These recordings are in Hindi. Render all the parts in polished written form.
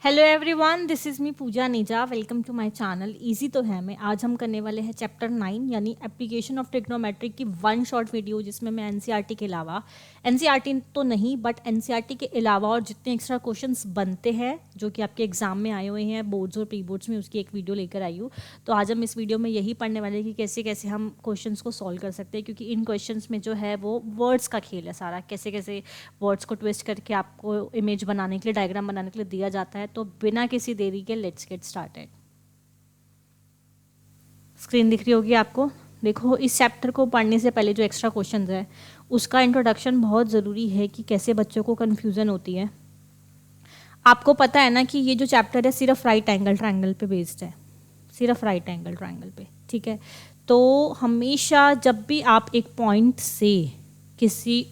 Hello everyone, this is me Pooja Neeja. Welcome to my channel easy तो है मैं। आज हम करने वाले हैं चैप्टर 9 यानी एप्लीकेशन ऑफ ट्रिग्नोमेट्री की वन शॉर्ट वीडियो, जिसमें मैं एनसीईआरटी के अलावा, एनसीईआरटी तो नहीं बट एनसीईआरटी के अलावा और जितने एक्स्ट्रा क्वेश्चंस बनते हैं जो कि आपके एग्जाम में आए हुए हैं बोर्ड्स और प्री बोर्ड्स में, उसकी एक वीडियो लेकर आई हूँ। तो आज हम इस वीडियो में यही पढ़ने वाले हैं कि कैसे कैसे हम क्वेश्चंस को सॉल्व कर सकते हैं, क्योंकि इन क्वेश्चंस में जो है वो वर्ड्स का खेल है सारा। कैसे कैसे वर्ड्स को ट्विस्ट करके आपको इमेज बनाने के लिए, डायग्राम बनाने के लिए दिया जाता है। तो बिना किसी देरी के लेट्स गेट स्टार्टेड। स्क्रीन दिख रही होगी आपको। देखो, इस चैप्टर को पढ़ने से पहले जो एक्स्ट्रा क्वेश्चंस है उसका इंट्रोडक्शन बहुत ज़रूरी है कि कैसे बच्चों को कन्फ्यूज़न होती है। आपको पता है ना कि ये जो चैप्टर है सिर्फ राइट एंगल ट्रायंगल पे बेस्ड है, सिर्फ राइट एंगल ट्रायंगल पे, ठीक है। तो हमेशा जब भी आप एक पॉइंट से किसी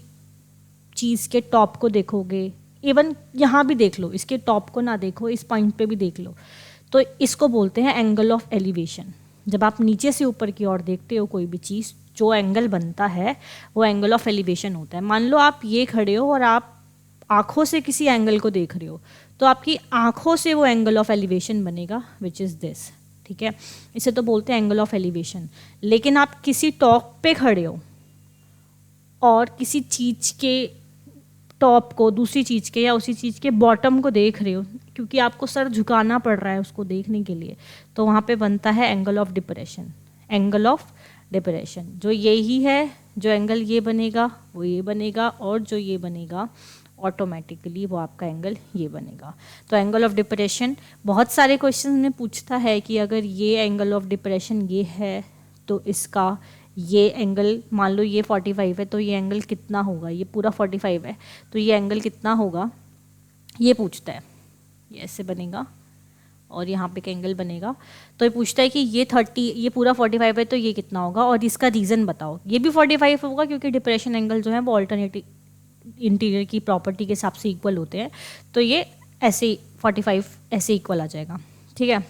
चीज़ के टॉप को देखोगे, इवन यहाँ भी देख लो, इसके टॉप को ना देखो, इस पॉइंट पे भी देख लो, तो इसको बोलते हैं एंगल ऑफ एलिवेशन। जब आप नीचे से ऊपर की ओर देखते हो कोई भी चीज़, जो एंगल बनता है वो एंगल ऑफ एलिवेशन होता है। मान लो आप ये खड़े हो और आप आँखों से किसी एंगल को देख रहे हो, तो आपकी आँखों से वो एंगल ऑफ एलिवेशन बनेगा, विच इज़ दिस, ठीक है। इसे तो बोलते हैं एंगल ऑफ एलिवेशन। लेकिन आप किसी टॉप पे खड़े हो और किसी चीज़ के टॉप को दूसरी चीज़ के या उसी चीज़ के बॉटम को देख रहे हो, क्योंकि आपको सर झुकाना पड़ रहा है उसको देखने के लिए, तो वहाँ पे बनता है angle of depression. Angle of depression जो यही है, जो एंगल ये बनेगा वो ये बनेगा, और जो ये बनेगा ऑटोमेटिकली वो आपका एंगल ये बनेगा। तो एंगल ऑफ डिप्रेशन बहुत सारे क्वेश्चन में पूछता है कि अगर ये एंगल ऑफ डिप्रेशन ये है तो इसका ये एंगल, मान लो ये 45 है तो ये एंगल कितना होगा, ये पूरा 45 है तो ये एंगल कितना होगा, ये पूछता है। ये ऐसे बनेगा और यहाँ पे एक एंगल बनेगा, तो ये पूछता है कि ये 30, ये पूरा 45 है तो ये कितना होगा, और इसका रीज़न बताओ। ये भी 45 होगा क्योंकि डिप्रेशन एंगल जो है वो ऑल्टरनेटिव इंटीरियर की प्रॉपर्टी के हिसाब से इक्वल होते हैं, तो ये ऐसे 45 ऐसे इक्वल आ जाएगा, ठीक है।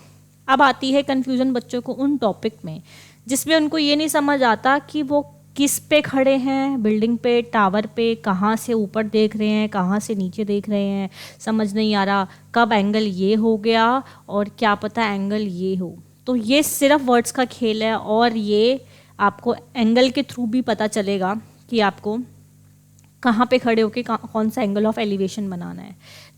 अब आती है कन्फ्यूज़न बच्चों को उन टॉपिक में जिसमें उनको ये नहीं समझ आता कि वो किस पे खड़े हैं, बिल्डिंग पे, टावर पे, कहाँ से ऊपर देख रहे हैं, कहाँ से नीचे देख रहे हैं, समझ नहीं आ रहा कब एंगल ये हो गया और क्या पता एंगल ये हो। तो ये सिर्फ वर्ड्स का खेल है, और ये आपको एंगल के थ्रू भी पता चलेगा कि आपको कहाँ पे खड़े होके कौन सा एंगल ऑफ एलिवेशन बनाना है,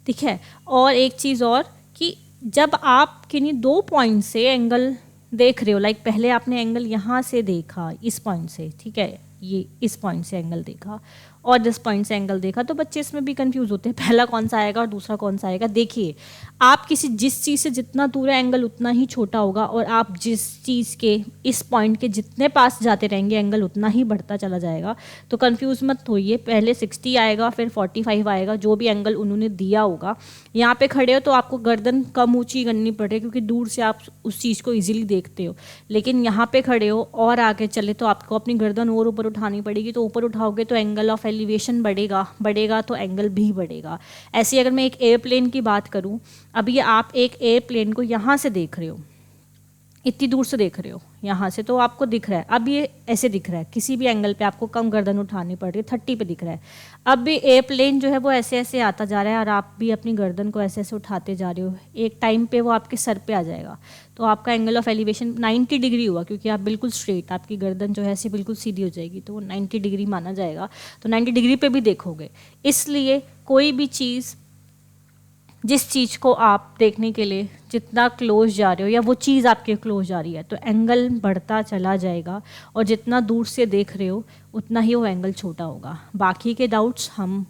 ठीक है। और एक चीज़ और कि जब आप किन्हीं दो पॉइंट से एंगल देख रहे हो, लाइक पहले आपने एंगल यहाँ से देखा इस पॉइंट से, ठीक है, ये इस पॉइंट से एंगल देखा और इस पॉइंट से एंगल देखा, तो बच्चे इसमें भी कंफ्यूज होते हैं पहला कौन सा आएगा और दूसरा कौन सा आएगा। देखिए, आप जिस चीज़ से जितना दूर है एंगल उतना ही छोटा होगा, और आप जिस चीज़ के इस पॉइंट के जितने पास जाते रहेंगे एंगल उतना ही बढ़ता चला जाएगा। तो कंफ्यूज मत होइए, पहले 60 आएगा फिर 45 आएगा, जो भी एंगल उन्होंने दिया होगा। यहाँ पे खड़े हो तो आपको गर्दन कम ऊंची करनी पड़े क्योंकि दूर से आप उस चीज़ को इजीली देखते हो, लेकिन यहाँ पे खड़े हो और आगे चले तो आपको अपनी गर्दन और ऊपर उठानी पड़ेगी, तो ऊपर उठाओगे तो एंगल ऑफ एलिवेशन बढ़ेगा तो एंगल भी बढ़ेगा। ऐसे अगर मैं एक एयरप्लेन की बात करूँ, अभी आप एक एयरप्लेन को यहाँ से देख रहे हो, इतनी दूर से देख रहे हो यहाँ से, तो आपको दिख रहा है, अब ये ऐसे दिख रहा है, किसी भी एंगल पे आपको कम गर्दन उठानी पड़ रही है, 30 पे दिख रहा है। अब भी एयरप्लेन जो है वो ऐसे ऐसे आता जा रहा है और आप भी अपनी गर्दन को ऐसे ऐसे उठाते जा रहे हो, एक टाइम पे वो आपके सर पे आ जाएगा, तो आपका एंगल ऑफ एलिवेशन 90 डिग्री हुआ, क्योंकि आप बिल्कुल स्ट्रेट, आपकी गर्दन जो है ऐसे बिल्कुल सीधी हो जाएगी, तो वो 90 डिग्री माना जाएगा, तो 90 डिग्री पे भी देखोगे। इसलिए कोई भी चीज़, जिस चीज़ को आप देखने के लिए जितना क्लोज जा रहे हो या वो चीज़ आपके क्लोज जा रही है, तो एंगल बढ़ता चला जाएगा, और जितना दूर से देख रहे हो उतना ही वो एंगल छोटा होगा। बाकी के डाउट्स हम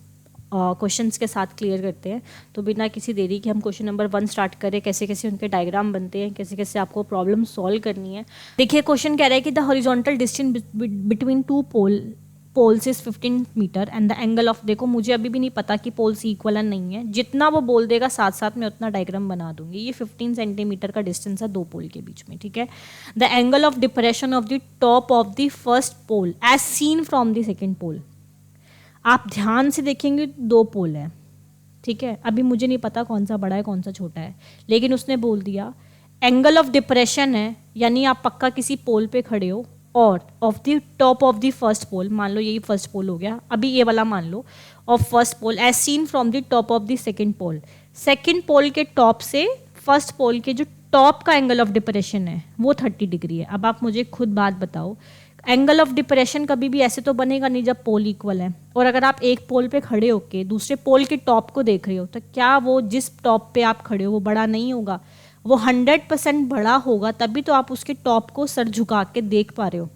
क्वेश्चंस के साथ क्लियर करते हैं। तो बिना किसी देरी के हम क्वेश्चन नंबर 1 स्टार्ट करें, कैसे कैसे उनके डायग्राम बनते हैं, कैसे कैसे आपको प्रॉब्लम सॉल्व करनी है। देखिए, क्वेश्चन कह रहा है कि the horizontal distance between two poles is 15 metre and the angle of, देखो मुझे अभी भी नहीं पता कि पोल्स इक्वल नहीं है, जितना वो बोल देगा साथ साथ में उतना डायग्राम बना दूंगी। ये 15 सेंटीमीटर का डिस्टेंस है दो पोल के बीच में, ठीक है। The angle of depression of the top of the first pole as seen from the second pole. आप ध्यान से देखेंगे दो पोल है, ठीक है, अभी मुझे नहीं पता कौन सा बड़ा है कौन सा छोटा है, लेकिन उसने बोल दिया एंगल ऑफ डिप्रेशन है, यानी आप पक्का किसी पोल पे खड़े हो और of the top of the first pole, मान लो यही फर्स्ट पोल हो गया, अभी ये वाला मान लो, of first pole as seen from the top of the second pole, second pole के टॉप से फर्स्ट पोल के जो टॉप का एंगल ऑफ डिप्रेशन है वो 30 डिग्री है। अब आप मुझे खुद बात बताओ, एंगल ऑफ डिप्रेशन कभी भी ऐसे तो बनेगा नहीं जब पोल इक्वल है, और अगर आप एक पोल पे खड़े होके दूसरे पोल के टॉप को देख रहे हो तो क्या वो जिस टॉप पे आप खड़े हो वो बड़ा नहीं होगा? वो 100% बड़ा होगा, तभी तो आप उसके टॉप को सर झुका के देख पा रहे हो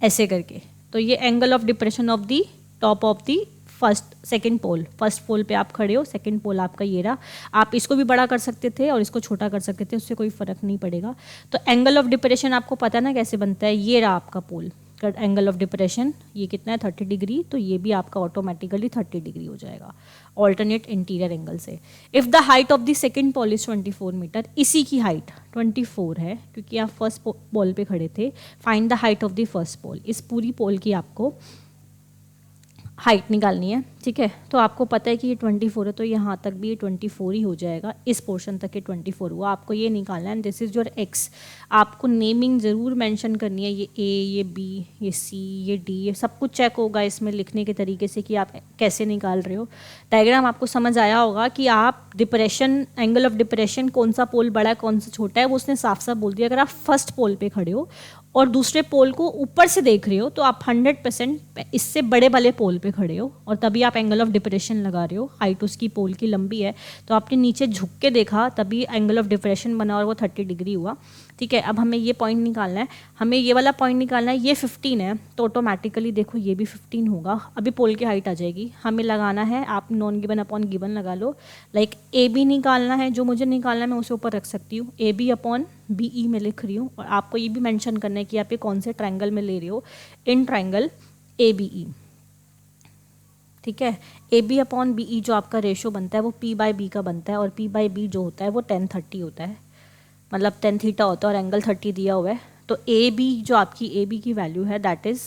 ऐसे करके। तो ये angle of depression of the top of the second pole. First pole पे आप खड़े हो, सेकेंड पोल आपका ये रहा। आप इसको भी बड़ा कर सकते थे और इसको छोटा कर सकते थे, उससे कोई फर्क नहीं पड़ेगा। तो एंगल ऑफ डिप्रेशन आपको पता है ना कैसे बनता है, ये रहा आपका पोल का एंगल ऑफ डिप्रेशन, ये कितना है 30 डिग्री, तो ये भी आपका ऑटोमेटिकली 30 डिग्री हो जाएगा ऑल्टरनेट इंटीरियर एंगल से। If the height of the second pole is 24 metre, इसी की हाइट 24 है क्योंकि आप फर्स्ट पोल पे खड़े थे। Find the height of the first pole, इस पूरी पोल की आपको हाइट निकालनी है, ठीक है। तो आपको पता है कि ये 24 है, तो यहाँ तक भी ये 24 ही हो जाएगा, इस पोर्शन तक ये 24 हुआ। आपको ये निकालना है, दिस इज़ योर एक्स। आपको नेमिंग ज़रूर मेंशन करनी है, ये ए, ये बी, ये सी, ये डी, ये सब कुछ चेक होगा इसमें लिखने के तरीके से कि आप कैसे निकाल रहे हो। डायग्राम आपको समझ आया होगा कि आप डिप्रेशन, एंगल ऑफ डिप्रेशन, कौन सा पोल बड़ा है कौन सा छोटा है वो उसने साफ साफ बोल दिया। अगर आप फर्स्ट पोल पे खड़े हो और दूसरे पोल को ऊपर से देख रहे हो तो आप 100% इससे बड़े वाले पोल पे खड़े हो, और तभी आप एंगल ऑफ डिप्रेशन लगा रहे हो। हाइट उसकी पोल की लंबी है तो आपने नीचे झुक के देखा तभी एंगल ऑफ डिप्रेशन बना और वो 30 डिग्री हुआ, ठीक है। अब हमें ये पॉइंट निकालना है, हमें ये वाला पॉइंट निकालना है। ये 15 है तो ऑटोमेटिकली देखो ये भी 15 होगा, अभी पोल की हाइट आ जाएगी। हमें लगाना है, आप नॉन गिवन अपॉन गिवन लगा लो, लाइक ए बी निकालना है, जो मुझे निकालना है मैं उसे ऊपर रख सकती हूँ। A B upon B E में लिख रही हूँ, और आपको ये भी मेंशन करना है कि आप ये कौन से ट्रायंगल में ले रहे हो, इन ट्रायंगल ए बी ई, ठीक है। A B upon B E जो आपका रेशो बनता है वो पी बाई बी का बनता है, और पी बाई बी जो होता है वो 10/30 होता है, मतलब 10 थीटा होता है और एंगल 30 दिया हुआ है। तो ए बी जो आपकी ए बी की वैल्यू है दैट इज़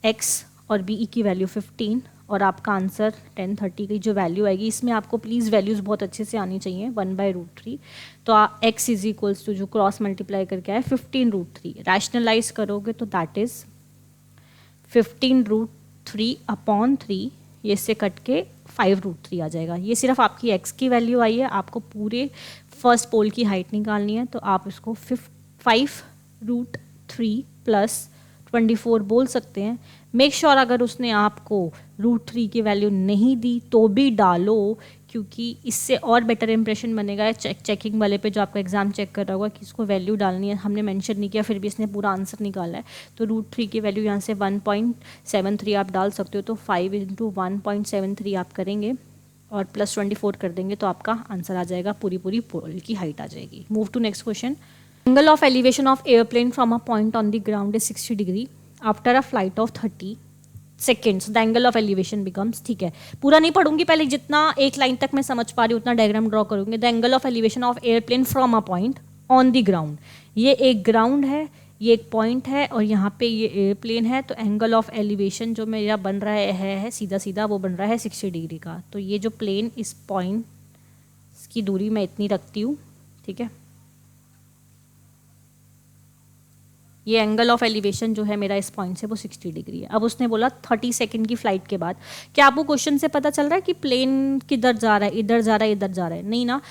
एक्स, और बी ई की वैल्यू 15, और आपका आंसर 10/30 की जो वैल्यू आएगी, इसमें आपको प्लीज़ वैल्यूज़ बहुत अच्छे से आनी चाहिए, 1/√3। तो एक्स इज इक्वल्स टू जो क्रॉस मल्टीप्लाई करके आए 15√3, रैशनलाइज करोगे तो दैट इज़ 15√3 अपॉन 3, ये इससे कट के 5√3 आ जाएगा। ये सिर्फ आपकी एक्स की वैल्यू आई है, आपको पूरे फर्स्ट पोल की हाइट निकालनी है, तो आप इसको 5√3 प्लस 24 बोल सकते हैं। मेक श्योर अगर उसने आपको √3 की वैल्यू नहीं दी तो भी डालो, क्योंकि इससे और बेटर इंप्रेशन बनेगा चेकिंग वाले पे जो आपका एग्जाम चेक कर रहा होगा कि इसको वैल्यू डालनी है, हमने मेंशन नहीं किया फिर भी इसने पूरा आंसर निकाला है। तो √3 की वैल्यू यहाँ से 1.73 आप डाल सकते हो, तो 5 × 1.73 आप करेंगे और प्लस 24 कर देंगे तो आपका आंसर आ जाएगा, पूरी पोल की हाइट आ जाएगी। Move to next question. Angle of elevation of airplane from a point on the ground is 60 degree after a flight of 30 seconds, the angle of elevation becomes, ठीक है। पूरा नहीं पढ़ूंगी, पहले जितना एक लाइन तक मैं समझ पा रही हूँ उतना डायग्राम ड्रॉ करूंगी। The angle of elevation of airplane from a point on the ground, ये एक ग्राउंड है, ये एक पॉइंट है और यहाँ पे ये एयरप्लेन है, तो एंगल ऑफ एलिवेशन जो मेरा बन रहा है सीधा सीधा वो बन रहा है 60 डिग्री का। तो ये जो प्लेन, इस पॉइंट की दूरी मैं इतनी रखती हूँ, ठीक है। ये एंगल ऑफ एलिवेशन जो है मेरा इस पॉइंट से वो 60 डिग्री है। अब उसने बोला 30 सेकंड की फ्लाइट के बाद, क्या आपको क्वेश्चन से पता चल रहा है कि प्लेन किधर जा रहा है, इधर जा रहा है, इधर जा रहा है? नहीं ना,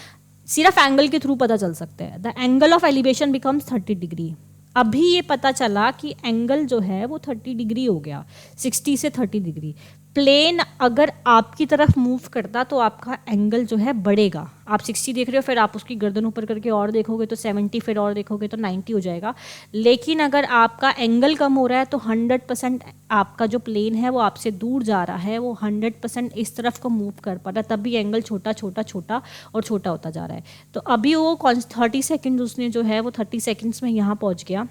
सिर्फ एंगल के थ्रू पता चल सकता है। The angle of elevation becomes 30 degree. अभी ये पता चला कि एंगल जो है वो 30 डिग्री हो गया, 60 से 30 डिग्री। प्लेन अगर आपकी तरफ मूव करता तो आपका एंगल जो है बढ़ेगा। आप 60 देख रहे हो, फिर आप उसकी गर्दन ऊपर करके और देखोगे तो 70, फिर और देखोगे तो 90 हो जाएगा। लेकिन अगर आपका एंगल कम हो रहा है तो 100% आपका जो प्लेन है वो आपसे दूर जा रहा है, वो 100% इस तरफ को मूव कर पा रहा है, तभी एंगल छोटा छोटा छोटा और छोटा होता जा रहा है। तो अभी वो 30 सेकेंड उसने जो है वो 30 सेकेंड्स में यहाँ पहुँच गया,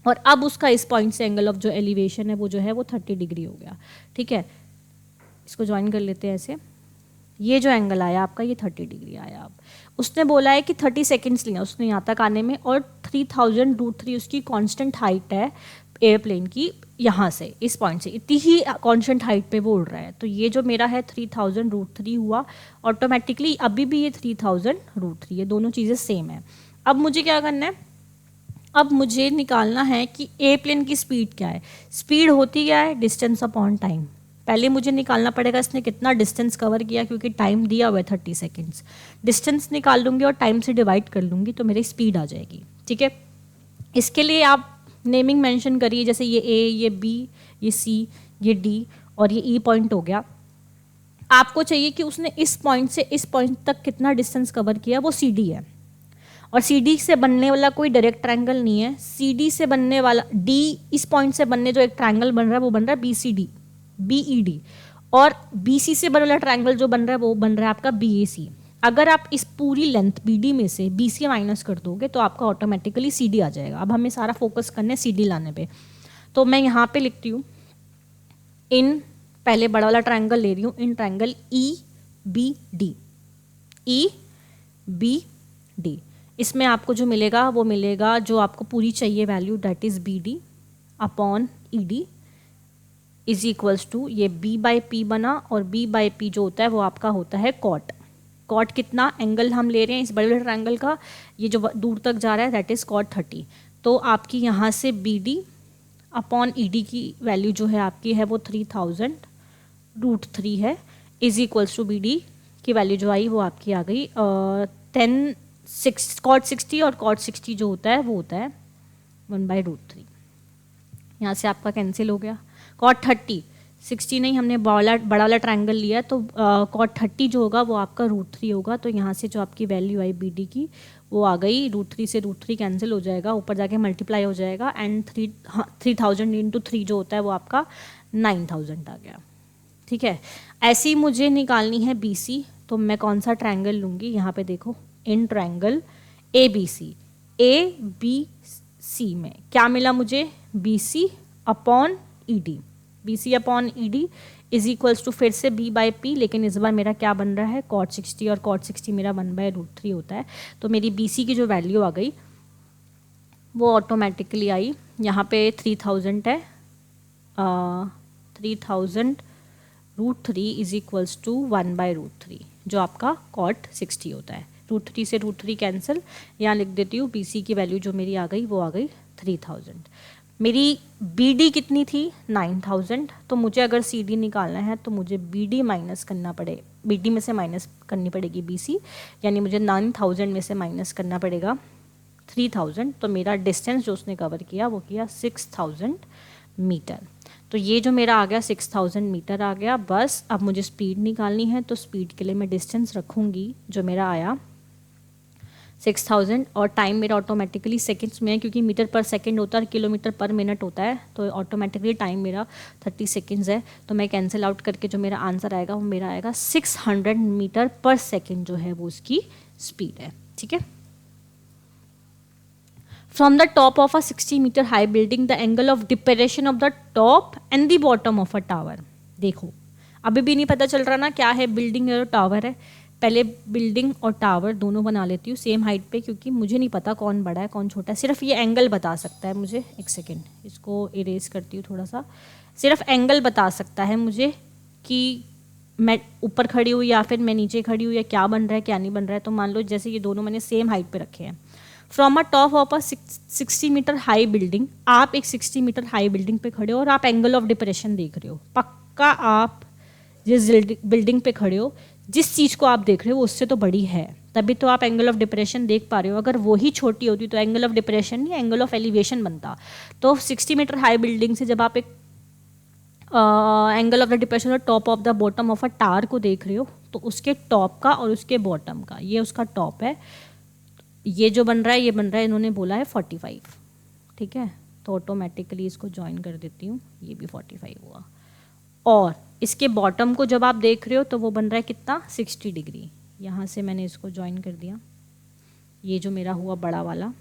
और अब उसका इस पॉइंट से एंगल ऑफ जो एलिवेशन है वो जो है वो 30 डिग्री हो गया, ठीक है। इसको ज्वाइन कर लेते हैं ऐसे। ये जो एंगल आया आपका ये 30 डिग्री आया। अब उसने बोला है कि 30 सेकेंड्स लिया उसने यहाँ तक आने में, और 3000√3 उसकी कांस्टेंट हाइट है एयरप्लेन की, यहाँ से इस पॉइंट से इतनी ही कांस्टेंट हाइट पे वो उड़ रहा है। तो ये जो मेरा है 3000√3 हुआ ऑटोमेटिकली, अभी भी ये 3000√3, ये दोनों चीज़ें सेम है। अब मुझे क्या करना है, अब मुझे निकालना है कि एयरप्लेन की स्पीड क्या है। स्पीड होती क्या है, डिस्टेंस अपॉन टाइम। पहले मुझे निकालना पड़ेगा इसने कितना डिस्टेंस कवर किया, क्योंकि टाइम दिया हुआ है 30 सेकेंड्स। डिस्टेंस निकाल लूँगी और टाइम से डिवाइड कर लूँगी तो मेरी स्पीड आ जाएगी। ठीक है, इसके लिए आप नेमिंग मेंशन करिए, जैसे ये ए, ये बी, ये सी, ये डी और ये ई पॉइंट हो गया। आपको चाहिए कि उसने इस पॉइंट से इस पॉइंट तक कितना डिस्टेंस कवर किया, वो सी डी है। और सी डी से बनने वाला कोई डायरेक्ट ट्रायंगल नहीं है। सी डी से बनने वाला, डी इस पॉइंट से बनने जो एक ट्रायंगल बन रहा है वो बन रहा है B C D, B E D. और बी सी से बनने वाला ट्रायंगल जो बन रहा है वो बन रहा है आपका बी ए सी। अगर आप इस पूरी लेंथ बी डी में से बी सी माइनस कर दोगे तो आपका ऑटोमेटिकली सी डी आ जाएगा। अब हमें सारा फोकस करना है सी डी लाने पे। तो मैं यहाँ पे लिखती हूँ इन, पहले बड़ा वाला ट्रायंगल ले रही हूँ, in triangle E B D, E B D. इसमें आपको जो मिलेगा वो मिलेगा जो आपको पूरी चाहिए value, that is B D upon E D is equals to, ये b बाई पी बना और b बाई पी जो होता है वो आपका होता है कॉट। कॉट कितना एंगल हम ले रहे हैं इस बड़े बड़े ट्रायंगल का, ये जो दूर तक जा रहा है दैट इज कॉट 30। तो आपकी यहाँ से B D upon E D की वैल्यू जो है आपकी है वो 3000√3 है, is equals to B D की वैल्यू जो आई वो आपकी आ गई 10 6 कॉट 60, और कॉट 60 जो होता है वो होता है 1/√3। यहाँ से आपका कैंसिल हो गया। कॉट 30, 60 नहीं, हमने बड़ा वाला ट्रायंगल लिया तो कॉट 30 जो होगा वो आपका √3 होगा। तो यहाँ से जो आपकी वैल्यू आई बी डी की वो आ गई, √3 से √3 कैंसिल हो जाएगा, ऊपर जाके मल्टीप्लाई हो जाएगा एंड 3000 इंटू 3 जो होता है वो आपका 9000 आ गया। ठीक है, ऐसे ही मुझे निकालनी है बी सी। तो मैं कौन सा ट्रायंगल लूँगी, यहाँ पे देखो इन triangle A B C, A B C में क्या मिला मुझे, B C upon E D, B C upon E D is equals to फिर से b बाई पी, लेकिन इस बार मेरा क्या बन रहा है कॉट 60, और कॉट 60 मेरा 1/√3 होता है। तो मेरी बी सी की जो वैल्यू आ गई वो ऑटोमेटिकली आई, यहाँ पे 3000 है, 3000√3 इज इक्वल्स टू 1/√3 जो आपका कॉट 60 होता है। √3 से √3 कैंसिल, यहाँ लिख देती हूँ बी सी की वैल्यू जो मेरी आ गई वो आ गई 3000। मेरी बी डी कितनी थी 9000, तो मुझे अगर सी डी निकालना है तो मुझे बी डी माइनस करना पड़े, बी डी में से माइनस करनी पड़ेगी बी सी, यानी मुझे 9000 में से माइनस करना पड़ेगा 3000। तो मेरा डिस्टेंस जो उसने कवर किया वो किया 6000 मीटर। तो ये जो मेरा आ गया 6000 मीटर आ गया। बस अब मुझे स्पीड निकालनी है, तो स्पीड के लिए मैं डिस्टेंस रखूँगी जो मेरा आया 6000, और टाइम मेरा ऑटोमेटिकली सेकंड्स में है क्योंकि मीटर पर सेकंड होता है, किलोमीटर पर मिनट होता है, तो ऑटोमेटिकली टाइम मेरा 30 सेकंड्स है। तो मैं कैंसिल आउट करके जो मेरा आंसर आएगा वो मेरा आएगा 600 मीटर पर सेकंड जो है वो उसकी स्पीड है। ठीक है, from the top of a 60 metre high building the angle of depression of the top and the bottom of a tower. देखो अभी भी नहीं पता चल रहा ना क्या है, बिल्डिंग है और टावर है। पहले बिल्डिंग और टावर दोनों बना लेती हूँ सेम हाइट पे, क्योंकि मुझे नहीं पता कौन बड़ा है कौन छोटा है, सिर्फ ये एंगल बता सकता है मुझे। एक सेकेंड, इसको इरेज करती हूँ थोड़ा सा। सिर्फ एंगल बता सकता है मुझे कि मैं ऊपर खड़ी हूँ या फिर मैं नीचे खड़ी हूँ, या क्या बन रहा है क्या नहीं बन रहा है। तो मान लो जैसे ये दोनों मैंने सेम हाइट पे रखे हैं। From a top of a 60 metre high building, आप एक 60 मीटर हाई बिल्डिंग पे खड़े हो और आप एंगल ऑफ डिप्रेशन देख रहे हो। पक्का आप जिस बिल्डिंग पे खड़े हो, जिस चीज़ को आप देख रहे हो उससे तो बड़ी है, तभी तो आप एंगल ऑफ डिप्रेशन देख पा रहे हो। अगर वही छोटी होती तो एंगल ऑफ डिप्रेशन नहीं, एंगल ऑफ एलिवेशन बनता। तो 60 मीटर हाई बिल्डिंग से जब आप एक एंगल ऑफ द डिप्रेशन और top of the bottom of a tower को देख रहे हो, तो उसके टॉप का और उसके बॉटम का, ये उसका टॉप है, ये जो बन रहा है ये बन रहा है, इन्होंने बोला है 45। ठीक है, तो ऑटोमेटिकली इसको ज्वाइन कर देती हूँ, ये भी 45 हुआ। और इसके बॉटम को जब आप देख रहे हो तो वो बन रहा है कितना 60 डिग्री। यहाँ से मैंने इसको ज्वाइन कर दिया, ये जो मेरा हुआ बड़ा वाला,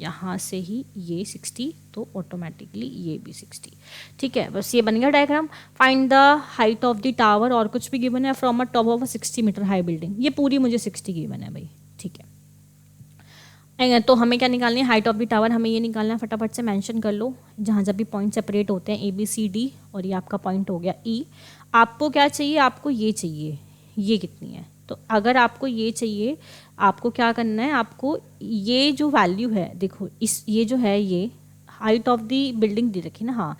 यहाँ से ही ये 60, तो ऑटोमेटिकली ये भी 60। ठीक है, बस ये बन गया diagram. Find the height of the tower, और कुछ भी गिवन है, from a top of a 60 metre high building. ये पूरी मुझे 60 गिवन है भाई। ठीक है, तो हमें क्या निकालनी है, हाइट ऑफ द टावर हमें ये निकालना है। फटाफट से मेंशन कर लो जहाँ जब भी पॉइंट सेपरेट होते हैं, ए बी सी डी, और ये आपका पॉइंट हो गया ई। आपको क्या चाहिए, आपको ये चाहिए, ये कितनी है। तो अगर आपको ये चाहिए, आपको क्या करना है, आपको ये जो वैल्यू है, देखो इस ये जो है, ये हाइट ऑफ द बिल्डिंग दे रखी ना, हाँ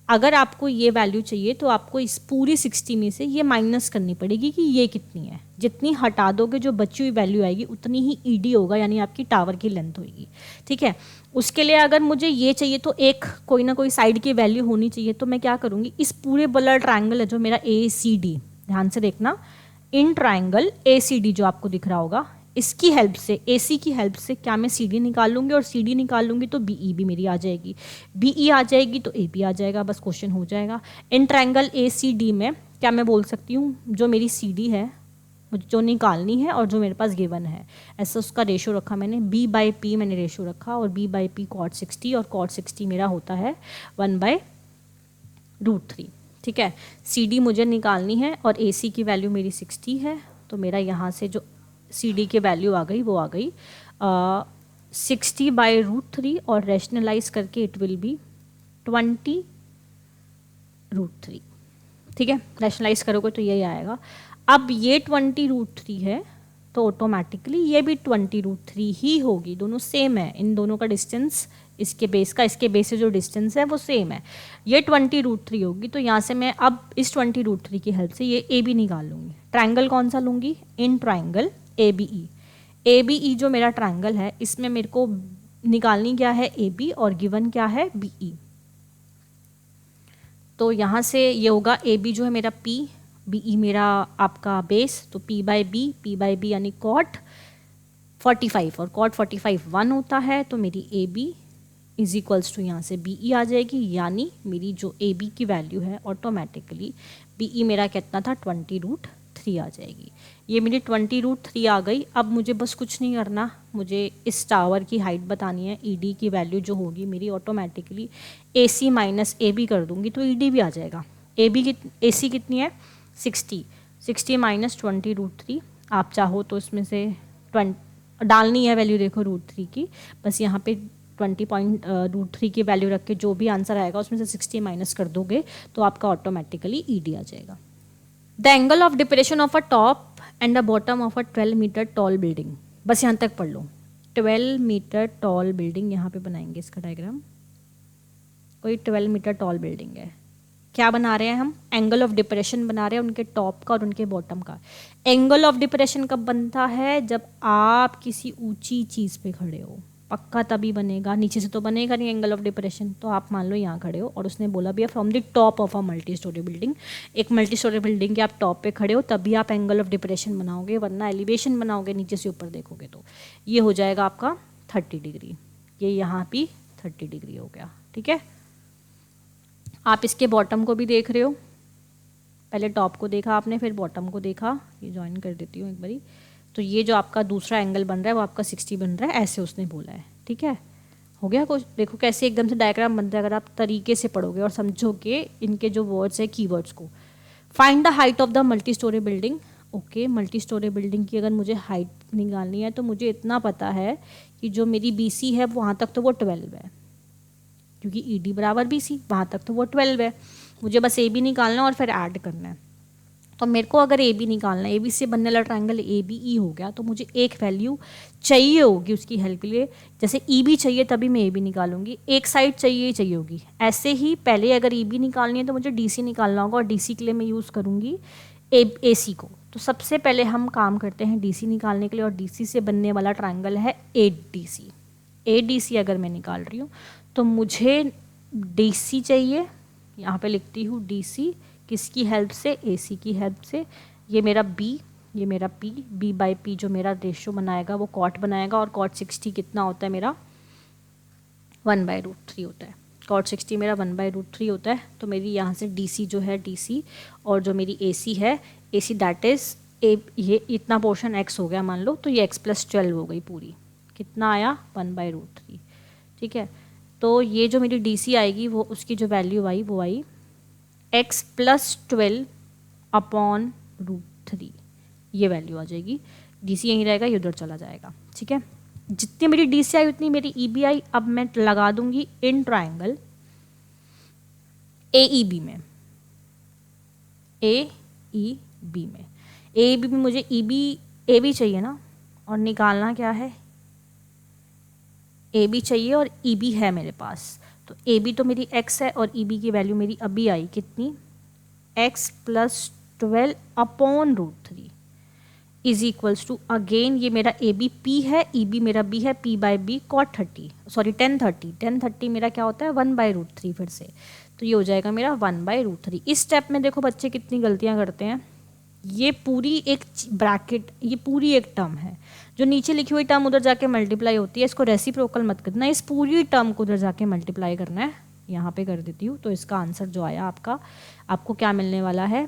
अगर आपको ये वैल्यू चाहिए तो आपको इस पूरी 60 में से ये माइनस करनी पड़ेगी कि ये कितनी है। जितनी हटा दोगे जो बची हुई वैल्यू आएगी उतनी ही ईडी होगा, यानी आपकी टावर की लेंथ होगी। ठीक है, उसके लिए अगर मुझे ये चाहिए तो एक कोई ना कोई साइड की वैल्यू होनी चाहिए, तो मैं क्या करूँगी, इस पूरे बड़ा ट्राइंगल है जो मेरा ACD, ध्यान से देखना, इन ट्राइंगल ACD जो आपको दिख रहा होगा, इसकी हेल्प से, AC की हेल्प से क्या मैं CD निकाल लूँगी, और CD निकाल लूँगी तो BE भी मेरी आ जाएगी, BE आ जाएगी तो AB आ जाएगा, बस क्वेश्चन हो जाएगा। इन ट्राइंगल ACD में क्या मैं बोल सकती हूँ, जो मेरी CD है मुझे जो निकालनी है और जो मेरे पास गिवन है, ऐसा उसका रेशो रखा मैंने, B/P मैंने रेशो रखा, और B/P cot 60, और cot 60 मेरा होता है 1/√3। ठीक है, CD मुझे निकालनी है और AC की वैल्यू मेरी 60 है, तो मेरा यहाँ से जो CD की वैल्यू आ गई वो आ गई 60/√3, और रैशनलाइज करके इट विल बी 20√3। ठीक है, रैशनलाइज करोगे तो यही आएगा। अब ये 20√3 है तो ऑटोमेटिकली ये भी 20√3 ही होगी, दोनों सेम है, इन दोनों का डिस्टेंस, इसके बेस से जो डिस्टेंस है वो सेम है, ये 20√3 होगी। तो यहाँ से मैं अब इस 20√3 की हेल्प से ये AB निकाल लूँगी। ट्राइंगल कौन सा लूँगी, इन ट्राइंगल ABE जो मेरा ट्राइंगल है इसमें मेरे को निकालनी क्या है, AB, और गिवन क्या है, BE। तो यहाँ से ये होगा AB जो है मेरा P, BE मेरा आपका बेस, तो P/B यानी cot 45, और cot 45 1 होता है, तो मेरी AB इज इक्वल्स टू यहाँ से BE आ जाएगी, यानी मेरी जो AB की वैल्यू है ऑटोमेटिकली BE मेरा कितना था 20√3 आ जाएगी। ये मेरी 20√3 आ गई। अब मुझे बस कुछ नहीं करना, मुझे इस टावर की हाइट बतानी है, ED की वैल्यू जो होगी मेरी ऑटोमेटिकली AC माइनस AB कर दूंगी तो ED भी आ जाएगा। AC कितनी है 60 माइनस 20√3, आप चाहो तो इसमें से 20 डालनी है वैल्यू, देखो √3 की, बस यहाँ पे 20.√3 की वैल्यू रख के जो भी आंसर आएगा उसमें से 60 माइनस कर दोगे तो आपका ऑटोमेटिकली ED आ जाएगा। The angle of depression of a top and the bottom of a 12 metre tall building, बस यहाँ तक पढ़ लो। 12 मीटर टॉल बिल्डिंग, यहाँ पे बनाएंगे इसका डायग्राम, कोई 12 मीटर टॉल बिल्डिंग है, क्या बना रहे हैं हम, एंगल ऑफ डिप्रेशन बना रहे हैं उनके टॉप का और उनके बॉटम का। एंगल ऑफ डिप्रेशन कब बनता है, जब आप किसी ऊंची चीज़ पे खड़े हो, पक्का तभी बनेगा, नीचे से तो बनेगा नहीं एंगल ऑफ डिप्रेशन। तो आप मान लो यहाँ खड़े हो और उसने बोला भैया from the top of a multi storey building, एक मल्टी स्टोरी बिल्डिंग के आप टॉप पे खड़े हो तभी आप एंगल ऑफ डिप्रेशन बनाओगे, वरना एलिवेशन बनाओगे नीचे से ऊपर देखोगे तो ये हो जाएगा आपका 30 डिग्री, ये यहाँ भी 30 डिग्री हो गया। ठीक है, आप इसके बॉटम को भी देख रहे हो, पहले टॉप को देखा आपने फिर बॉटम को देखा, ये ज्वाइन कर देती हूँ एक बारी, तो ये जो आपका दूसरा एंगल बन रहा है वो आपका 60 बन रहा है, ऐसे उसने बोला है। ठीक है, हो गया कुछ, देखो कैसे एकदम से डायग्राम बनता है अगर आप तरीके से पढ़ोगे और समझोगे इनके जो वर्ड्स है कीवर्ड्स को। Find the height of the multi storey building. Okay, multi storey building की अगर मुझे हाइट निकालनी है तो मुझे इतना पता है कि जो मेरी BC है वहाँ तक तो वो 12 है, क्योंकि ED बराबर BC, वहाँ तक तो वो 12 है, मुझे बस AB निकालना और फिर ऐड करना है। तो मेरे को अगर AB निकालना है, AB से बनने वाला ट्राइंगल ABE हो गया, तो मुझे एक वैल्यू चाहिए होगी उसकी हेल्प के लिए, जैसे EB चाहिए तभी मैं AB निकालूंगी, एक साइड चाहिए ही चाहिए होगी। ऐसे ही पहले अगर EB निकालनी है तो मुझे DC निकालना होगा, और DC के लिए मैं यूज़ करूँगी AC को। तो सबसे पहले हम काम करते हैं DC निकालने के लिए, और DC से बनने वाला ट्राइंगल है ADC। ADC अगर मैं निकाल रही हूँ तो मुझे DC चाहिए, यहाँ पे लिखती हूँ DC, किसकी हेल्प से, AC की हेल्प से। ये मेरा B, ये मेरा P, B/P जो मेरा रेशो बनाएगा वो cot बनाएगा, और cot 60 कितना होता है मेरा 1/√3 होता है, cot 60 मेरा 1/√3 होता है। तो मेरी यहाँ से DC जो है DC, और जो मेरी AC है AC दैट इज़ ये इतना पोर्शन x हो गया मान लो, तो ये x+12 हो गई पूरी, कितना आया 1/√3। ठीक है, तो ये जो मेरी DC आएगी वो उसकी जो वैल्यू आई वो आई x+12 अपॉन √3, ये वैल्यू आ जाएगी। DC यहीं रहेगा, ये उधर चला जाएगा। ठीक है, जितनी मेरी DC आई उतनी मेरी EB आई। अब मैं लगा दूंगी इन ट्राइंगल AEB में, AEB में मुझे AB चाहिए ना, और निकालना क्या है, AB चाहिए और EB है मेरे पास, तो ए बी तो मेरी x है और ई बी की वैल्यू मेरी अभी आई कितनी, x plus 12 upon root 3 is equals to, again ये मेरा ए बी पी है, ई बी मेरा बी है, P by B cot 30, sorry 1030 मेरा क्या होता है 1/√3 फिर से, तो ये हो जाएगा मेरा 1/√3। इस स्टेप में देखो बच्चे कितनी गलतियां करते हैं, ये पूरी एक ब्रैकेट, ये पूरी एक टर्म है, जो नीचे लिखी हुई टर्म उधर जाके मल्टीप्लाई होती है, इसको रेसिप्रोकल मत करना, इस पूरी टर्म को उधर जाके मल्टीप्लाई करना है। यहाँ पे कर देती हूँ, तो इसका आंसर जो आया आपका, आपको क्या मिलने वाला है,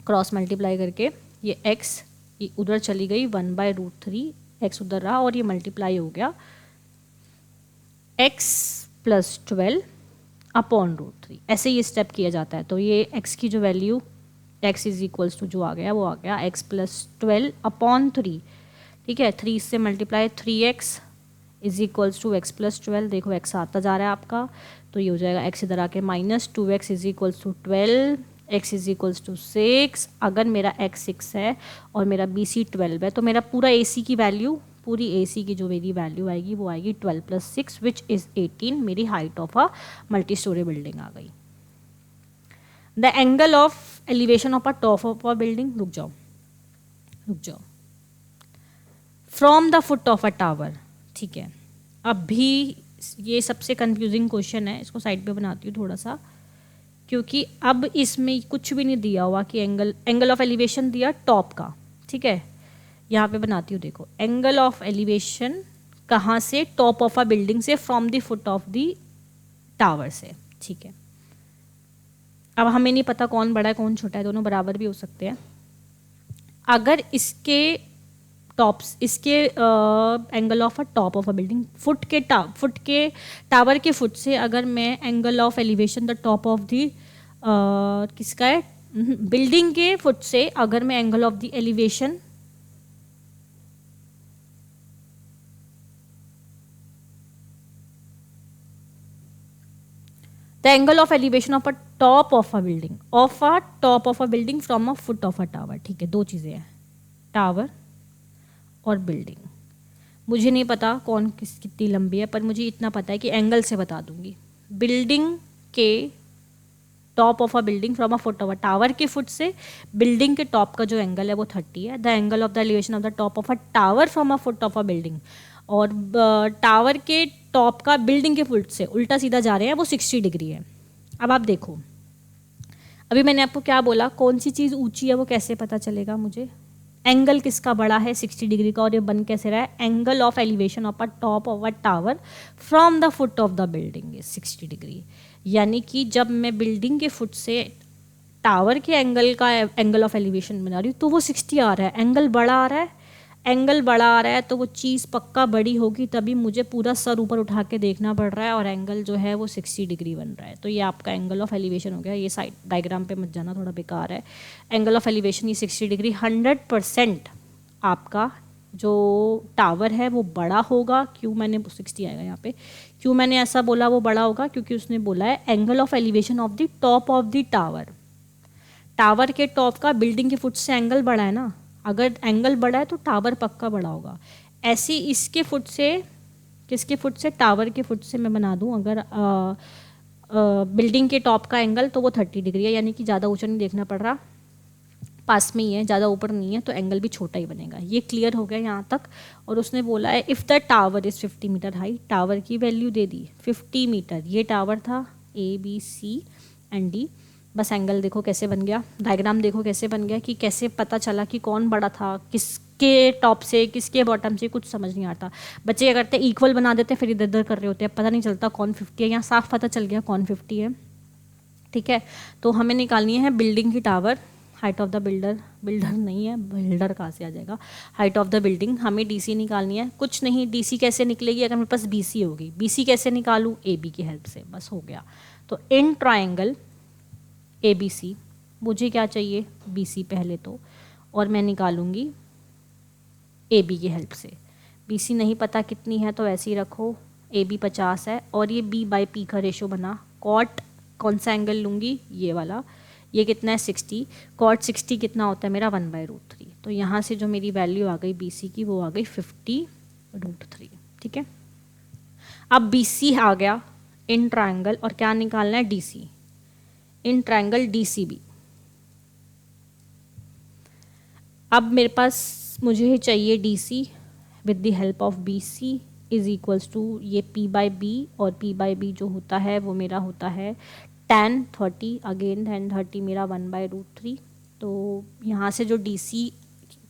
क्रॉस मल्टीप्लाई करके ये x ये उधर चली गई 1/√3, x उधर रहा और ये मल्टीप्लाई हो गया x प्लस 12 अपॉन √3। ऐसे ही स्टेप किया जाता है। तो ये x की जो value x is equals to जो आ गया वो आ गया x प्लस 12 अपॉन 3, ठीक है, 3 से multiply 3x is equals to x plus 12, देखो x आता जा रहा है आपका, तो ये हो जाएगा x इधर आके minus 2x is equals to 12, x is equals to 6। अगर मेरा x 6 है और मेरा बी सी 12 है, तो मेरा पूरा ए सी की वैल्यू, पूरी ए सी की जो मेरी वैल्यू आएगी वो आएगी 12 प्लस 6 विच इज़ 18, मेरी height of a multi storey building आ गई। The angle of elevation of a top of a building, रुक जाओ, from the foot of a tower, ठीक है। अब भी ये सबसे कंफ्यूजिंग क्वेश्चन है, इसको साइड पे बनाती हूँ थोड़ा सा, क्योंकि अब इसमें कुछ भी नहीं दिया हुआ कि एंगल ऑफ एलिवेशन दिया टॉप का, ठीक है। यहाँ पे बनाती हूँ, देखो एंगल ऑफ एलिवेशन कहाँ से, टॉप ऑफ अ बिल्डिंग से, from the foot of the tower से, ठीक है। अब हमें नहीं पता कौन बड़ा है कौन छोटा है, दोनों बराबर भी हो सकते हैं। अगर इसके टॉप्स, इसके angle of a top of a building, foot के टावर के फुट से अगर मैं angle of elevation the top of the किसका है, बिल्डिंग के फुट से अगर मैं angle of the elevation, the angle of elevation of a top of a building, top of a building from a foot of a tower, ठीक है, दो चीज़ें हैं, टावर और बिल्डिंग। मुझे नहीं पता कौन कितनी लंबी है, पर मुझे इतना पता है कि एंगल से बता दूंगी। बिल्डिंग के top of a building from a foot of a tower के फुट से बिल्डिंग के टॉप का जो एंगल है वो 30 है। The angle of the elevation of the top of a tower from a foot of a building, और टावर के टॉप का बिल्डिंग के फुट से उल्टा सीधा जा रहे हैं, वो 60 डिग्री है। अब आप देखो, अभी मैंने आपको क्या बोला, कौन सी चीज़ ऊंची है वो कैसे पता चलेगा मुझे, एंगल किसका बड़ा है 60 डिग्री का, और ये बन कैसे रहा है, angle of elevation of a top of a tower from the foot of the building is 60 degree. यानी कि जब मैं बिल्डिंग के फुट से टावर के एंगल का एंगल ऑफ एलिवेशन बना रही हूँ तो वो 60 आ रहा है, एंगल बड़ा आ रहा है, एंगल बड़ा आ रहा है तो वो चीज़ पक्का बड़ी होगी, तभी मुझे पूरा सर ऊपर उठा के देखना पड़ रहा है और एंगल जो है वो 60 डिग्री बन रहा है। तो ये आपका एंगल ऑफ एलिवेशन हो गया। ये साइड डायग्राम पे मत जाना, थोड़ा बेकार है। एंगल ऑफ एलिवेशन ये 60 डिग्री। 100% आपका जो टावर है वो बड़ा होगा। क्यों मैंने 60 आएगा यहाँ पे, क्यों मैंने ऐसा बोला वो बड़ा होगा, क्योंकि उसने बोला है angle of elevation of the top of the tower. Tower के टॉप का बिल्डिंग के फुट से एंगल बड़ा है ना, अगर एंगल बड़ा है तो टावर पक्का बड़ा होगा। ऐसे इसके फुट से, किसके फुट से, टावर के फुट से मैं बना दूं अगर बिल्डिंग के टॉप का एंगल, तो वो 30 डिग्री है, यानी कि ज़्यादा ऊंचा नहीं देखना पड़ रहा, पास में ही है, ज़्यादा ऊपर नहीं है, तो एंगल भी छोटा ही बनेगा। ये क्लियर हो गया यहाँ तक। और उसने बोला है if the tower is 50 metre high, tower की वैल्यू दे दी 50 मीटर, ये टावर था ABCD। बस एंगल देखो कैसे बन गया, डायग्राम देखो कैसे बन गया, कि कैसे पता चला कि कौन बड़ा था, किसके टॉप से किसके बॉटम से, कुछ समझ नहीं आता। बच्चे क्या करते हैं, इक्वल बना देते हैं, फिर इधर उधर कर रहे होते हैं, पता नहीं चलता कौन 50 है। यहाँ साफ पता चल गया कौन 50 है, ठीक है। तो हमें निकालनी है बिल्डिंग की tower, height of the builder नहीं है, बिल्डर कहाँ से आ जाएगा, हाइट ऑफ द बिल्डिंग। हमें DC निकालनी है, कुछ नहीं, DC कैसे निकलेगी, अगर मेरे पास BC होगी, BC कैसे निकालूँ, AB की हेल्प से, बस हो गया। तो इन ट्राइंगल ABC मुझे क्या चाहिए, BC पहले तो, और मैं निकालूंगी AB की हेल्प से। BC नहीं पता कितनी है तो ऐसे ही रखो, AB 50 है, और ये B/P का रेशो बना। कॉट कौन सा एंगल लूँगी, ये वाला, ये कितना है 60, कॉट 60 कितना होता है मेरा 1/√3। तो यहाँ से जो मेरी वैल्यू आ गई BC की, वो आ गई 50√3, ठीक है। अब BC आ गया, इन ट्रायंगल, और क्या निकालना है, डीसी, इन ट्रायंगल डीसीबी। अब मेरे पास मुझे चाहिए D C with the help of B C is equals to ये पी बाई बी, और पी बाई बी जो होता है वो मेरा होता है tan 30, अगेन tan 30 मेरा 1/√3। तो यहाँ से जो डीसी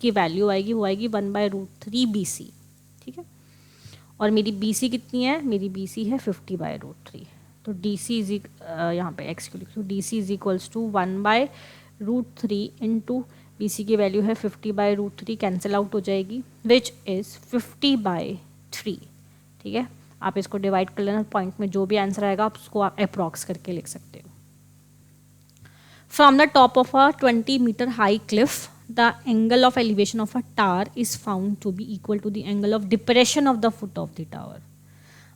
की वैल्यू आएगी वो आएगी 1/√3 BC, ठीक है। और मेरी BC कितनी है, मेरी BC है 50/√3। तो DC इज यहाँ पे एक्स क्यू लिखो, DC is equals to 1/√3 into BC की वैल्यू है 50/√3, कैंसिल आउट हो जाएगी, विच इज़ 50/3, ठीक है। आप इसको डिवाइड कर लेना, पॉइंट में जो भी आंसर आएगा आप उसको अप्रॉक्स करके लिख सकते हो। From the top of a 20 metre high cliff the angle of elevation of a tower is found to be equal to the angle of depression of the foot of the tower.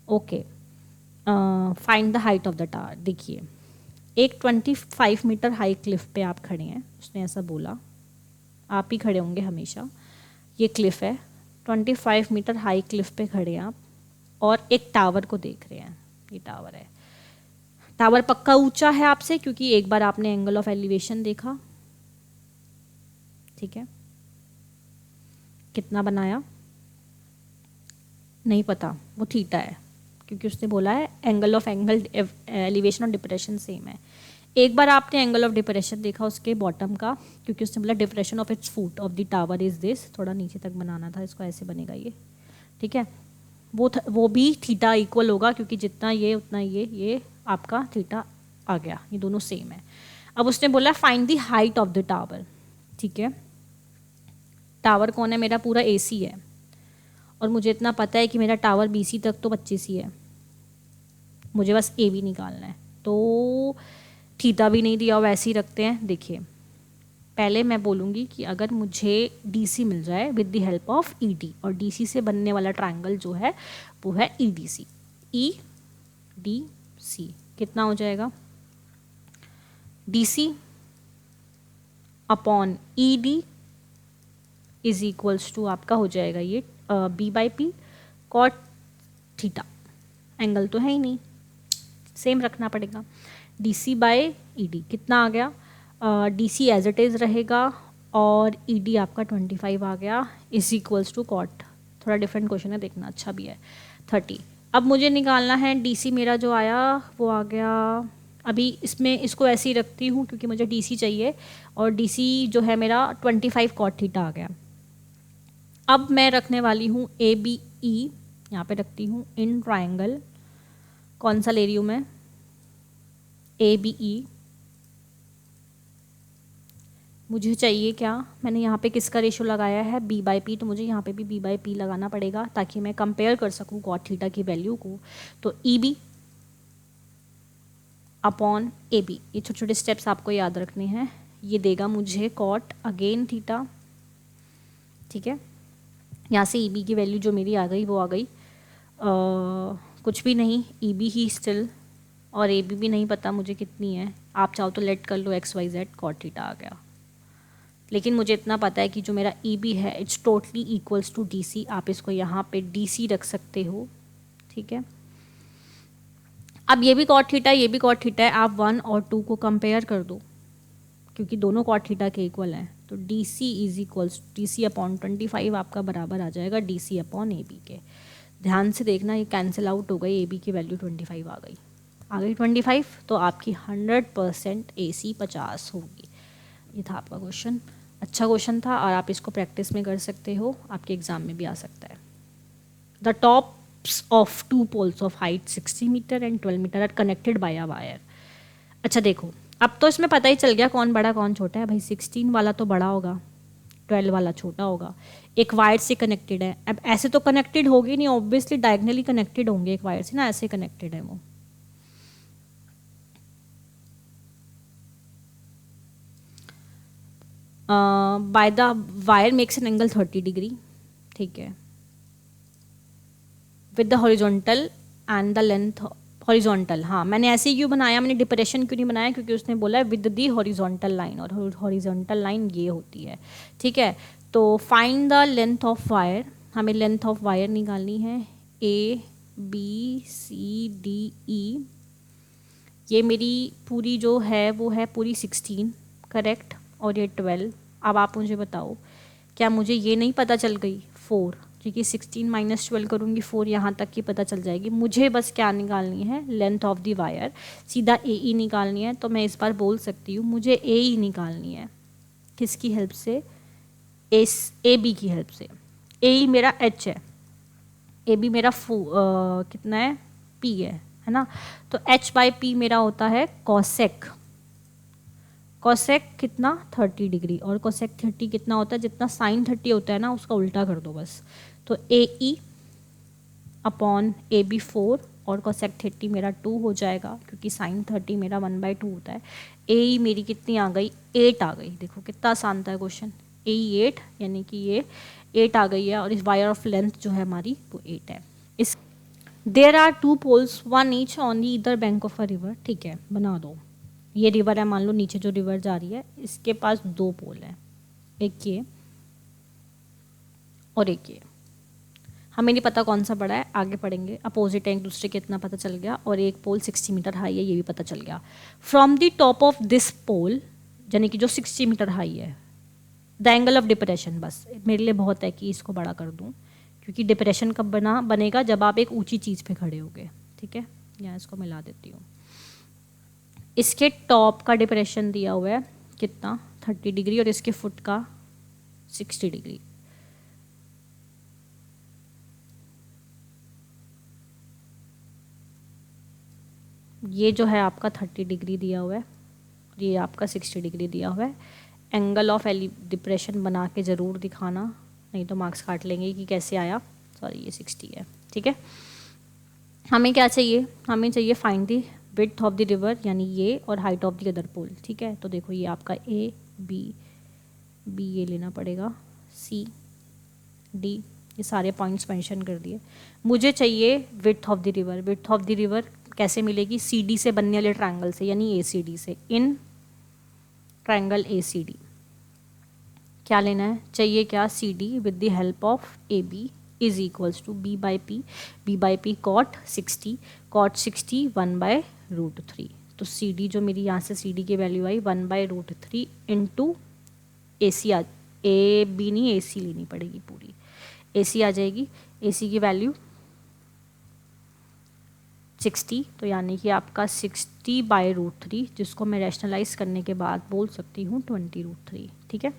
Okay, find the height of the tower. देखिए, एक 25 मीटर हाई क्लिफ पे आप खड़े हैं, उसने ऐसा बोला, आप ही खड़े होंगे हमेशा, ये क्लिफ है, 25 मीटर हाई क्लिफ पे खड़े हैं आप, और एक टावर को देख रहे हैं, ये टावर है। टावर पक्का ऊंचा है आपसे, क्योंकि एक बार आपने एंगल ऑफ एलिवेशन देखा, ठीक है। कितना बनाया नहीं पता, वो थीटा है, क्योंकि उसने बोला है एंगल ऑफ एलिवेशन और डिप्रेशन सेम है। एक बार आपने एंगल ऑफ डिप्रेशन देखा उसके बॉटम का, क्योंकि उसने बोला depression of its foot of the tower is this, थोड़ा नीचे तक बनाना था, इसको ऐसे बनेगा ये, ठीक है। वो भी थीटा इक्वल होगा, क्योंकि जितना ये उतना ये आपका थीटा आ गया, ये दोनों सेम है। अब उसने बोला find the height of the tower, ठीक है। टावर कौन है, मेरा पूरा AC है, और मुझे इतना पता है कि मेरा टावर BC तक तो 25 ही है, मुझे बस AB निकालना है। तो थीटा भी नहीं दिया, वैसे ही रखते हैं। देखिए, पहले मैं बोलूँगी कि अगर मुझे DC मिल जाए with the help of ED, और DC से बनने वाला ट्रायंगल जो है वो है EDC, EDC कितना हो जाएगा, DC upon ED is equals to आपका हो जाएगा ये B/P कॉट थीटा, एंगल तो है ही नहीं, सेम रखना पड़ेगा। DC/ED कितना आ गया, DC एज इट इज़ रहेगा, और ED आपका 25 आ गया, इज इक्वल्स टू कॉट, थोड़ा डिफरेंट क्वेश्चन है, देखना अच्छा भी है, 30। अब मुझे निकालना है DC, मेरा जो आया वो आ गया, अभी इसमें इसको ऐसे ही रखती हूँ क्योंकि मुझे DC चाहिए, और DC जो है मेरा 25 कॉट थीटा आ गया। अब मैं रखने वाली हूँ ABE, यहाँ पे रखती हूँ इन ट्रायंगल, कौन सा ले रही हूँ मैं, ABE। मुझे चाहिए क्या, मैंने यहाँ पे किसका रेशो लगाया है, B/P, तो मुझे यहाँ पे भी B/P लगाना पड़ेगा ताकि मैं कंपेयर कर सकूँ कॉट थीटा की वैल्यू को। तो EB अपॉन AB, ये छोटे छोटे स्टेप्स आपको याद रखने हैं, ये देगा मुझे कॉट अगेन थीटा, ठीक है। यहाँ से EB की वैल्यू जो मेरी आ गई वो आ गई कुछ भी नहीं, EB ही स्टिल, और AB भी नहीं पता मुझे कितनी है, आप चाहो तो लेट कर लो XYZ, कॉट थीटा आ गया। लेकिन मुझे इतना पता है कि जो मेरा EB है it's totally equals to DC, आप इसको यहाँ पे DC रख सकते हो, ठीक है। अब ये भी कॉट थीटा, ये भी कॉट थीटा है, आप 1 और 2 को कंपेयर कर दो, क्योंकि दोनों कॉट थीटा के इक्वल हैं। तो DC is equals DC upon 25 आपका बराबर आ जाएगा DC अपॉन AB के। ध्यान से देखना, ये कैंसिल आउट हो गई, AB की वैल्यू 25 आ गई 25, तो आपकी 100% AC 50 होगी। ये था आपका क्वेश्चन, अच्छा क्वेश्चन था, और आप इसको प्रैक्टिस में कर सकते हो, आपके एग्जाम में भी आ सकता है। The tops of 2 poles of height 60 metre and 12 metre are connected by a wire. अच्छा देखो, अब तो इसमें पता ही चल गया कौन बड़ा कौन छोटा है भाई, 16 वाला तो बड़ा होगा, 12 वाला छोटा होगा, एक वायर से कनेक्टेड है। अब ऐसे तो कनेक्टेड होगी नहीं, ऑब्वियसली डायगनली कनेक्टेड होंगे एक वायर से ना, ऐसे कनेक्टेड है वो। By the wire makes an angle 30 degree, ठीक है, with the horizontal and the length horizontal. हाँ, मैंने ऐसे ही क्यों बनाया, मैंने डिप्रेशन क्यों नहीं बनाया, क्योंकि उसने बोला है विद दी हॉरिजॉन्टल लाइन, और हॉरिजॉन्टल लाइन ये होती है, ठीक है। तो find the length of wire, हमें लेंथ ऑफ वायर निकालनी है, बी सी डी ई, ये मेरी पूरी जो है वो है पूरी 16, करेक्ट, और ये 12। अब आप मुझे बताओ, क्या मुझे ये नहीं पता चल गई 4, क्योंकि 16 माइनस 12 करूँगी 4 यहाँ तक की पता चल जाएगी। मुझे बस क्या निकालनी है, लेंथ ऑफ द वायर, सीधा ए ई निकालनी है। तो मैं इस बार बोल सकती हूँ मुझे ए ई निकालनी है, किसकी हेल्प से, ए बी की हेल्प से। ए ई मेरा एच है, ए बी मेरा कितना है, पी है ना। तो एच बाई पी मेरा होता है कॉसेक, कॉसेक कितना 30 डिग्री, और कॉसेक 30 कितना होता है, जितना साइन 30 होता है ना उसका उल्टा कर दो बस। तो ए ई अपॉन ए बी 4 और कॉसेक 30 मेरा 2 हो जाएगा, क्योंकि साइन 30 मेरा 1/2 होता है। ए ई मेरी कितनी आ गई, 8 आ गई। देखो कितना आसान था क्वेश्चन, ए ई 8, यानी कि ये 8 आ गई है, और इस वायर ऑफ लेंथ जो है हमारी वो 8 है। इस there are 2 poles 1 each on the either bank of a river, ठीक है, बना दो। ये रिवर है, मान लो नीचे जो रिवर जा रही है इसके पास 2 पोल है, एक ये और एक ये। हमें नहीं पता कौन सा बड़ा है, आगे पढ़ेंगे। अपोजिट है एक दूसरे के, इतना पता चल गया। और एक पोल 60 मीटर हाई है, ये भी पता चल गया। From the top of this pole, यानी कि जो 60 मीटर हाई है, द एंगल ऑफ डिप्रेशन, बस मेरे लिए बहुत है कि इसको बड़ा कर दूँ, क्योंकि डिप्रेशन कब बनेगा, जब आप एक ऊंची चीज़ पे खड़े होगे, ठीक है। यहाँ इसको मिला देती हूँ। इसके टॉप का डिप्रेशन दिया हुआ है कितना, 30 डिग्री, और इसके फुट का 60 डिग्री। ये जो है आपका 30 डिग्री दिया हुआ है, ये आपका 60 डिग्री दिया हुआ है। एंगल ऑफ डिप्रेशन बना के ज़रूर दिखाना, नहीं तो मार्क्स काट लेंगे कि कैसे आया। सॉरी, ये 60 है, ठीक है। हमें क्या चाहिए, हमें चाहिए find the width of the river, यानी ये, और height of the other pole, ठीक है। तो देखो ये आपका ए बी ये लेना पड़ेगा, सी डी, ये सारे पॉइंट्स मेंशन कर दिए। मुझे चाहिए width of the river. Width of the river कैसे मिलेगी, सी डी से बनने वाले ट्रायंगल से, यानी ए सी डी से, इन ट्रायंगल ए सी डी। क्या लेना है, चाहिए क्या, C D with the help of A B is equals to B by P cot 60, cot 60 1/√3। तो सी डी जो मेरी यहाँ से सी डी की वैल्यू आई 1/√3 into A C, A B नहीं, ए सी लेनी पड़ेगी पूरी, ए सी आ जाएगी। ए सी की वैल्यू 60, तो यानी कि आपका 60/√3, जिसको मैं रैशनलाइज करने के बाद बोल सकती हूँ 20√3, ठीक है।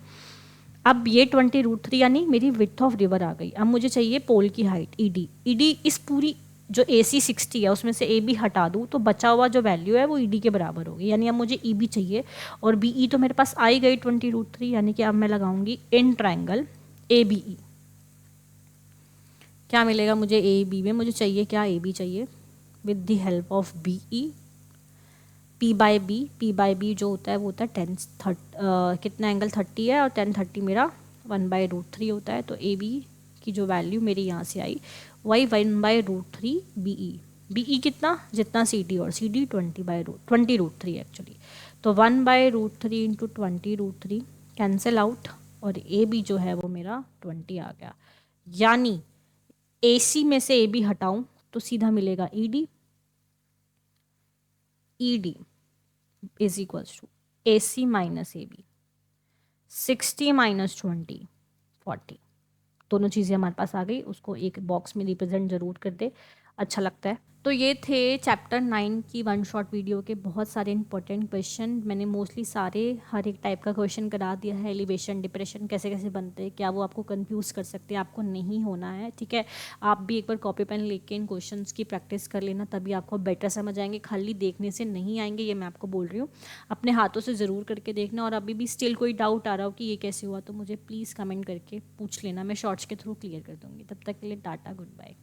अब ये 20√3 यानी मेरी विड्थ ऑफ रिवर आ गई। अब मुझे चाहिए पोल की हाइट ई डी। ई डी इस पूरी जो ए सी 60 है उसमें से ए बी हटा दूँ तो बचा हुआ जो वैल्यू है वो ई डी के बराबर होगी, यानी अब मुझे ई बी चाहिए, और बी ई तो मेरे पास आई गई 20√3, यानी कि अब मैं लगाऊंगी इन ट्रायंगल ए बी ई। क्या मिलेगा मुझे ए बी में, मुझे चाहिए क्या, ए बी चाहिए with the help of B E, P by B जो होता है वो होता है 10 कितना एंगल 30 है, और 10 30 मेरा 1/√3 होता है। तो ए बी की जो वैल्यू मेरी यहाँ से आई वही 1/√3 बी ई कितना, जितना सी डी, और सी डी 20/√3 एक्चुअली। तो 1/√3 इंटू 20√3 कैंसिल आउट, और ए बी जो है वो मेरा 20 आ गया। यानी ए सी में से ए बी हटाऊँ तो सीधा मिलेगा E D, E D is equals to A C minus A B, 60 minus 20 40। दोनों चीज़ें हमारे पास आ गई, उसको एक बॉक्स में रिप्रेजेंट जरूर कर दे, अच्छा लगता है। तो ये थे चैप्टर 9 की 1 शॉर्ट वीडियो के बहुत सारे इंपॉर्टेंट क्वेश्चन। मैंने मोस्टली सारे हर एक टाइप का क्वेश्चन करा दिया है। एलिवेशन, डिप्रेशन कैसे कैसे बनते हैं, क्या वो आपको कंफ्यूज कर सकते हैं, आपको नहीं होना है, ठीक है। आप भी एक बार कॉपी पेन लेके इन क्वेश्चंस की प्रैक्टिस कर लेना, तभी आपको बेटर समझ आएंगे। खाली देखने से नहीं आएंगे, ये मैं आपको बोल रही हूँ। अपने हाथों से ज़रूर करके देखना, और अभी भी स्टिल कोई डाउट आ रहा हो कि ये कैसे हुआ तो मुझे प्लीज़ कमेंट करके पूछ लेना, मैं शॉर्ट्स के थ्रू क्लियर कर दूँगी। तब तक के लिए टाटा, गुड बाय।